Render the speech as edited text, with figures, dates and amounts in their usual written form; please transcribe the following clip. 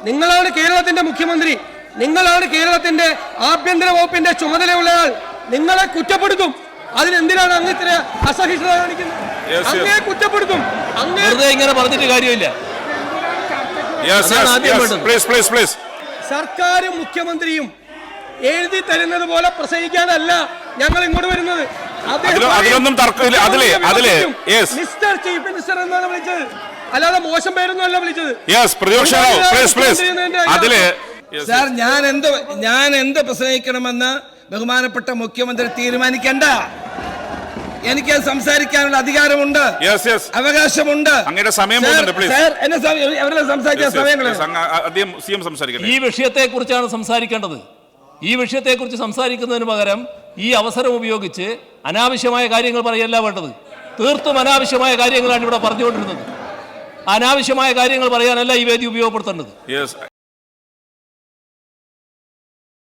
നിങ്ങളാണ് കേരളത്തിന്റെ മുഖ്യമന്ത്രി, നിങ്ങളാണ് കേരളത്തിന്റെ ആഭ്യന്തര വകുപ്പിന്റെ ചുമതലയുള്ളയാൾ. നിങ്ങളെ കുറ്റപ്പെടുത്തും. അതിനെന്തിനാണ് അങ്ങ് ഇത്ര അസഹിഷ്ണുത കാണിക്കുന്നത്? അങ്ങേ കുറ്റപ്പെടുത്തും. ഇങ്ങനെ പറഞ്ഞിട്ട് കാര്യമില്ല. സർക്കാരും മുഖ്യമന്ത്രിയും എഴുതി തരുന്നത് പോലെ പ്രസംഗിക്കാനല്ല ഞങ്ങൾ ഇങ്ങോട്ട് വരുന്നത്. മിസ്റ്റർ ചീഫ് മിനിസ്റ്റർ എന്നാണ് വിളിച്ചത്, അല്ലാതെ മോശം പേരൊന്നും അല്ല വിളിച്ചത്. സാർ, ഞാൻ എന്ത് പ്രസംഗിക്കണമെന്ന് ബഹുമാനപ്പെട്ട മുഖ്യമന്ത്രി തീരുമാനിക്കണ്ട. എനിക്ക് സംസാരിക്കാനുള്ള അധികാരമുണ്ട്, അവകാശമുണ്ട്. ഈ വിഷയത്തെ കുറിച്ചാണ് സംസാരിക്കേണ്ടത്. ഈ വിഷയത്തെക്കുറിച്ച് സംസാരിക്കുന്നതിന് പകരം ഈ അവസരം ഉപയോഗിച്ച് അനാവശ്യമായ കാര്യങ്ങൾ പറയല്ല വേണ്ടത്. തീർത്തും അനാവശ്യമായ കാര്യങ്ങളാണ് ഇവിടെ പറഞ്ഞുകൊണ്ടിരുന്നത്. അനാവശ്യമായ കാര്യങ്ങൾ പറയാനല്ല ഈ വേദി ഉപയോഗപ്പെടുത്തേണ്ടത്.